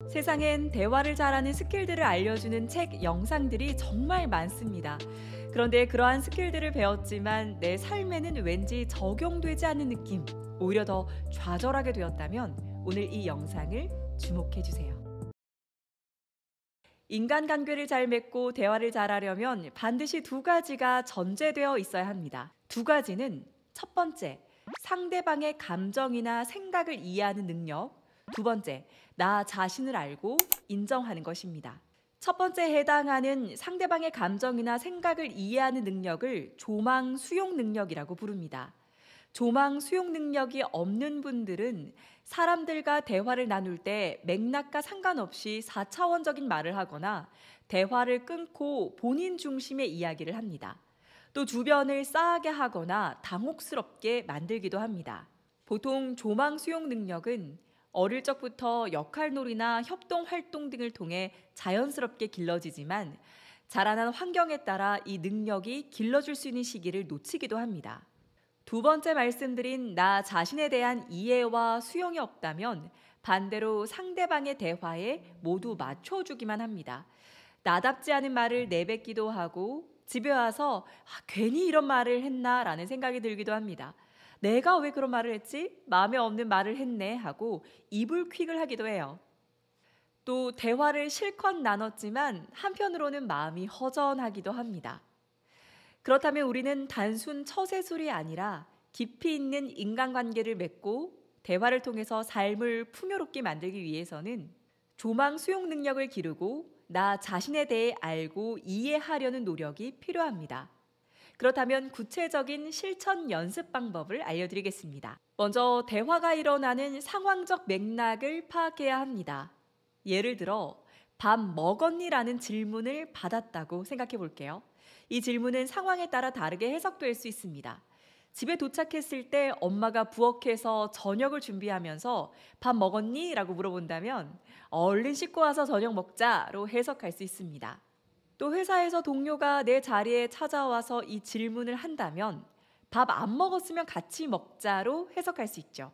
세상엔 대화를 잘하는 스킬들을 알려주는 책, 영상들이 정말 많습니다. 그런데 그러한 스킬들을 배웠지만 내 삶에는 왠지 적용되지 않는 느낌, 오히려 더 좌절하게 되었다면 오늘 이 영상을 주목해 주세요. 인간관계를 잘 맺고 대화를 잘하려면 반드시 두 가지가 전제되어 있어야 합니다. 두 가지는 첫 번째, 상대방의 감정이나 생각을 이해하는 능력. 두 번째, 나 자신을 알고 인정하는 것입니다. 첫 번째에 해당하는 상대방의 감정이나 생각을 이해하는 능력을 조망 수용 능력이라고 부릅니다. 조망 수용 능력이 없는 분들은 사람들과 대화를 나눌 때 맥락과 상관없이 4차원적인 말을 하거나 대화를 끊고 본인 중심의 이야기를 합니다. 또 주변을 싸하게 하거나 당혹스럽게 만들기도 합니다. 보통 조망 수용 능력은 어릴 적부터 역할놀이나 협동 활동 등을 통해 자연스럽게 길러지지만 자라난 환경에 따라 이 능력이 길러질 수 있는 시기를 놓치기도 합니다. 두 번째 말씀드린 나 자신에 대한 이해와 수용이 없다면 반대로 상대방의 대화에 모두 맞춰주기만 합니다. 나답지 않은 말을 내뱉기도 하고 집에 와서 괜히 이런 말을 했나 라는 생각이 들기도 합니다. 내가 왜 그런 말을 했지? 마음에 없는 말을 했네 하고 이불킥을 하기도 해요. 또 대화를 실컷 나눴지만 한편으로는 마음이 허전하기도 합니다. 그렇다면 우리는 단순 처세술이 아니라 깊이 있는 인간관계를 맺고 대화를 통해서 삶을 풍요롭게 만들기 위해서는 조망 수용 능력을 기르고 나 자신에 대해 알고 이해하려는 노력이 필요합니다. 그렇다면 구체적인 실천 연습 방법을 알려드리겠습니다. 먼저 대화가 일어나는 상황적 맥락을 파악해야 합니다. 예를 들어 밥 먹었니?라는 질문을 받았다고 생각해 볼게요. 이 질문은 상황에 따라 다르게 해석될 수 있습니다. 집에 도착했을 때 엄마가 부엌에서 저녁을 준비하면서 밥 먹었니? 라고 물어본다면 얼른 씻고 와서 저녁 먹자로 해석할 수 있습니다. 또 회사에서 동료가 내 자리에 찾아와서 이 질문을 한다면 밥 안 먹었으면 같이 먹자로 해석할 수 있죠.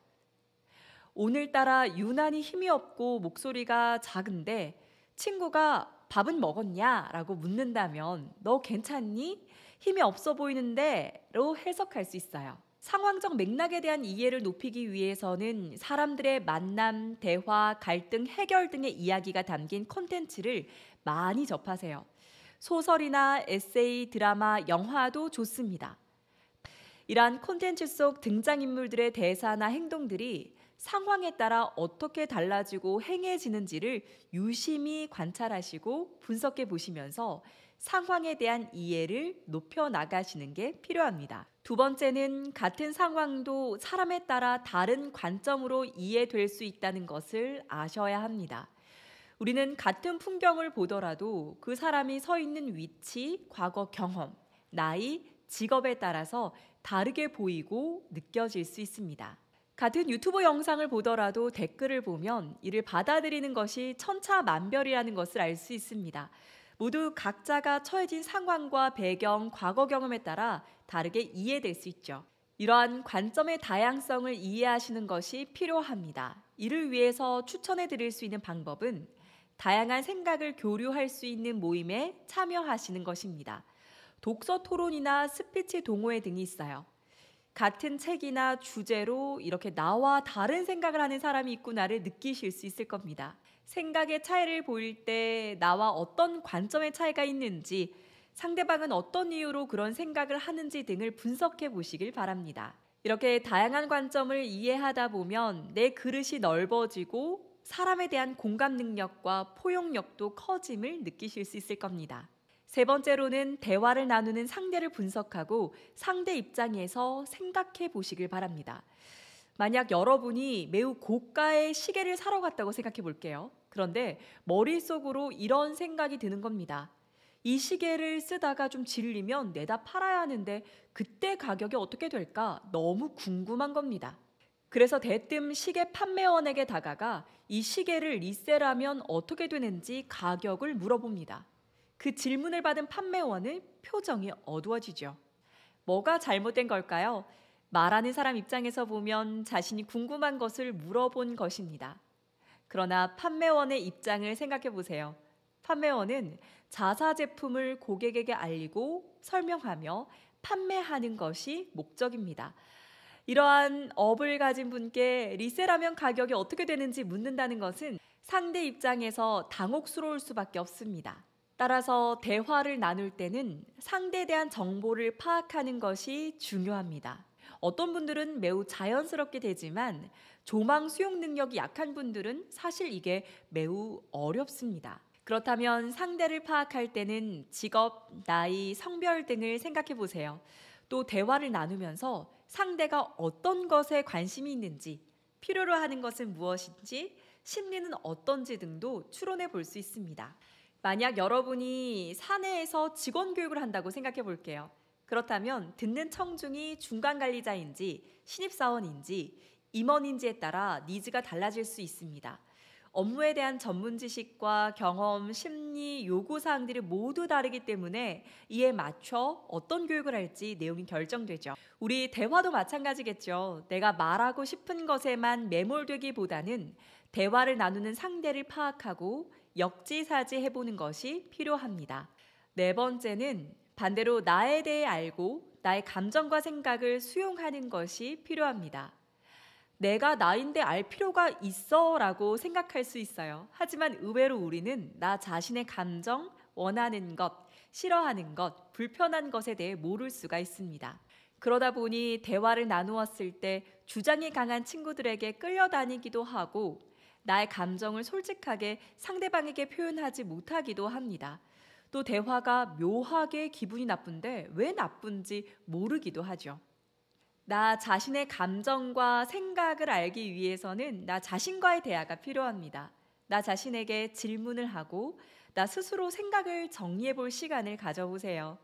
오늘따라 유난히 힘이 없고 목소리가 작은데 친구가 밥은 먹었냐? 라고 묻는다면 너 괜찮니? 힘이 없어 보이는데? 로 해석할 수 있어요. 상황적 맥락에 대한 이해를 높이기 위해서는 사람들의 만남, 대화, 갈등, 해결 등의 이야기가 담긴 콘텐츠를 많이 접하세요. 소설이나 에세이, 드라마, 영화도 좋습니다. 이러한 콘텐츠 속 등장인물들의 대사나 행동들이 상황에 따라 어떻게 달라지고 행해지는지를 유심히 관찰하시고 분석해 보시면서 상황에 대한 이해를 높여 나가시는 게 필요합니다. 두 번째는 같은 상황도 사람에 따라 다른 관점으로 이해될 수 있다는 것을 아셔야 합니다. 우리는 같은 풍경을 보더라도 그 사람이 서 있는 위치, 과거 경험, 나이, 직업에 따라서 다르게 보이고 느껴질 수 있습니다. 같은 유튜브 영상을 보더라도 댓글을 보면 이를 받아들이는 것이 천차만별이라는 것을 알 수 있습니다. 모두 각자가 처해진 상황과 배경, 과거 경험에 따라 다르게 이해될 수 있죠. 이러한 관점의 다양성을 이해하시는 것이 필요합니다. 이를 위해서 추천해 드릴 수 있는 방법은 다양한 생각을 교류할 수 있는 모임에 참여하시는 것입니다. 독서 토론이나 스피치 동호회 등이 있어요. 같은 책이나 주제로 이렇게 나와 다른 생각을 하는 사람이 있구나를 느끼실 수 있을 겁니다. 생각의 차이를 보일 때 나와 어떤 관점의 차이가 있는지, 상대방은 어떤 이유로 그런 생각을 하는지 등을 분석해 보시길 바랍니다. 이렇게 다양한 관점을 이해하다 보면 내 그릇이 넓어지고 사람에 대한 공감 능력과 포용력도 커짐을 느끼실 수 있을 겁니다. 세 번째로는 대화를 나누는 상대를 분석하고 상대 입장에서 생각해 보시길 바랍니다. 만약 여러분이 매우 고가의 시계를 사러 갔다고 생각해 볼게요. 그런데 머릿속으로 이런 생각이 드는 겁니다. 이 시계를 쓰다가 좀 질리면 내다 팔아야 하는데 그때 가격이 어떻게 될까 너무 궁금한 겁니다. 그래서 대뜸 시계 판매원에게 다가가 이 시계를 리셀하면 어떻게 되는지 가격을 물어봅니다. 그 질문을 받은 판매원의 표정이 어두워지죠. 뭐가 잘못된 걸까요? 말하는 사람 입장에서 보면 자신이 궁금한 것을 물어본 것입니다. 그러나 판매원의 입장을 생각해 보세요. 판매원은 자사 제품을 고객에게 알리고 설명하며 판매하는 것이 목적입니다. 이러한 업을 가진 분께 리셀하면 가격이 어떻게 되는지 묻는다는 것은 상대 입장에서 당혹스러울 수밖에 없습니다. 따라서 대화를 나눌 때는 상대에 대한 정보를 파악하는 것이 중요합니다. 어떤 분들은 매우 자연스럽게 되지만 조망 수용 능력이 약한 분들은 사실 이게 매우 어렵습니다. 그렇다면 상대를 파악할 때는 직업, 나이, 성별 등을 생각해 보세요. 또 대화를 나누면서 상대가 어떤 것에 관심이 있는지, 필요로 하는 것은 무엇인지, 심리는 어떤지 등도 추론해 볼 수 있습니다. 만약 여러분이 사내에서 직원 교육을 한다고 생각해 볼게요. 그렇다면 듣는 청중이 중간관리자인지 신입사원인지 임원인지에 따라 니즈가 달라질 수 있습니다. 업무에 대한 전문 지식과 경험, 심리, 요구사항들이 모두 다르기 때문에 이에 맞춰 어떤 교육을 할지 내용이 결정되죠. 우리 대화도 마찬가지겠죠. 내가 말하고 싶은 것에만 매몰되기보다는 대화를 나누는 상대를 파악하고 역지사지 해보는 것이 필요합니다. 네 번째는 반대로 나에 대해 알고 나의 감정과 생각을 수용하는 것이 필요합니다. 내가 나인데 알 필요가 있어 라고 생각할 수 있어요. 하지만 의외로 우리는 나 자신의 감정, 원하는 것, 싫어하는 것, 불편한 것에 대해 모를 수가 있습니다. 그러다 보니 대화를 나누었을 때 주장이 강한 친구들에게 끌려다니기도 하고 나의 감정을 솔직하게 상대방에게 표현하지 못하기도 합니다. 또 대화가 묘하게 기분이 나쁜데 왜 나쁜지 모르기도 하죠. 나 자신의 감정과 생각을 알기 위해서는 나 자신과의 대화가 필요합니다. 나 자신에게 질문을 하고 나 스스로 생각을 정리해 볼 시간을 가져보세요.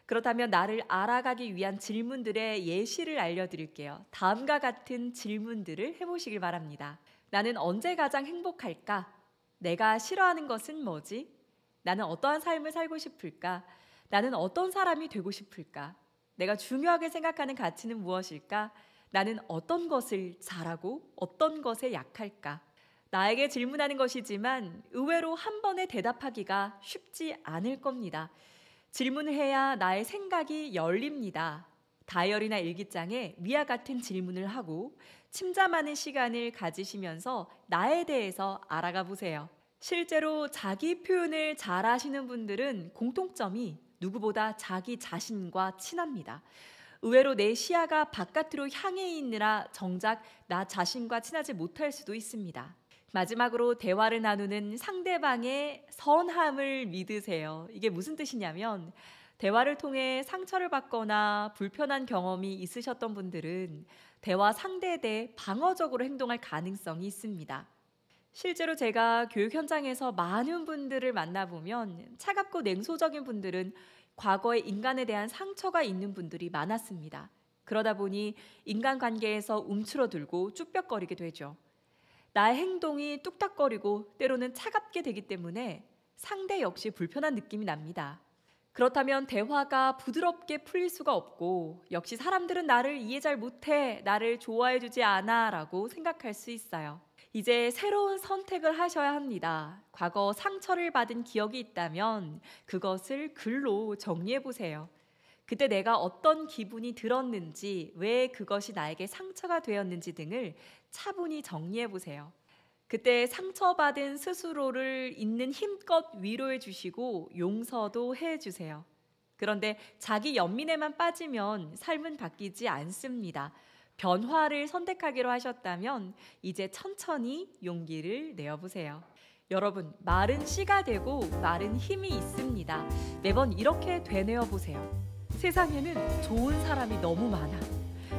그렇다면 나를 알아가기 위한 질문들의 예시를 알려드릴게요. 다음과 같은 질문들을 해보시길 바랍니다. 나는 언제 가장 행복할까? 내가 싫어하는 것은 뭐지? 나는 어떠한 삶을 살고 싶을까? 나는 어떤 사람이 되고 싶을까? 내가 중요하게 생각하는 가치는 무엇일까? 나는 어떤 것을 잘하고 어떤 것에 약할까? 나에게 질문하는 것이지만 의외로 한 번에 대답하기가 쉽지 않을 겁니다. 질문을 해야 나의 생각이 열립니다. 다이어리나 일기장에 위와 같은 질문을 하고 침잠하는 시간을 가지시면서 나에 대해서 알아가 보세요. 실제로 자기 표현을 잘 하시는 분들은 공통점이 누구보다 자기 자신과 친합니다. 의외로 내 시야가 바깥으로 향해 있느라 정작 나 자신과 친하지 못할 수도 있습니다. 마지막으로 대화를 나누는 상대방의 선함을 믿으세요. 이게 무슨 뜻이냐면 대화를 통해 상처를 받거나 불편한 경험이 있으셨던 분들은 대화 상대에 대해 방어적으로 행동할 가능성이 있습니다. 실제로 제가 교육 현장에서 많은 분들을 만나보면 차갑고 냉소적인 분들은 과거에 인간에 대한 상처가 있는 분들이 많았습니다. 그러다 보니 인간관계에서 움츠러들고 쭈뼛거리게 되죠. 나의 행동이 뚝딱거리고 때로는 차갑게 되기 때문에 상대 역시 불편한 느낌이 납니다. 그렇다면 대화가 부드럽게 풀릴 수가 없고 역시 사람들은 나를 이해 잘 못해, 나를 좋아해주지 않아 라고 생각할 수 있어요. 이제 새로운 선택을 하셔야 합니다. 과거 상처를 받은 기억이 있다면 그것을 글로 정리해 보세요. 그때 내가 어떤 기분이 들었는지, 왜 그것이 나에게 상처가 되었는지 등을 차분히 정리해 보세요. 그때 상처받은 스스로를 있는 힘껏 위로해 주시고 용서도 해 주세요. 그런데 자기 연민에만 빠지면 삶은 바뀌지 않습니다. 변화를 선택하기로 하셨다면 이제 천천히 용기를 내어보세요. 여러분, 말은 씨가 되고 말은 힘이 있습니다. 매번 이렇게 되뇌어보세요. 세상에는 좋은 사람이 너무 많아.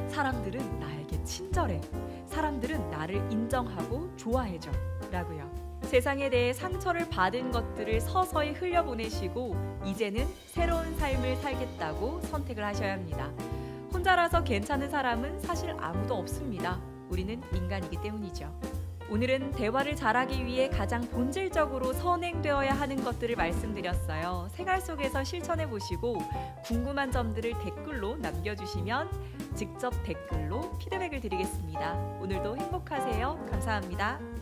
사람들은 나에게 친절해. 사람들은 나를 인정하고 좋아해줘. 라고요. 세상에 대해 상처를 받은 것들을 서서히 흘려보내시고 이제는 새로운 삶을 살겠다고 선택을 하셔야 합니다. 혼자라서 괜찮은 사람은 사실 아무도 없습니다. 우리는 인간이기 때문이죠. 오늘은 대화를 잘하기 위해 가장 본질적으로 선행되어야 하는 것들을 말씀드렸어요. 생활 속에서 실천해 보시고 궁금한 점들을 댓글로 남겨주시면 직접 댓글로 피드백을 드리겠습니다. 오늘도 행복하세요. 감사합니다.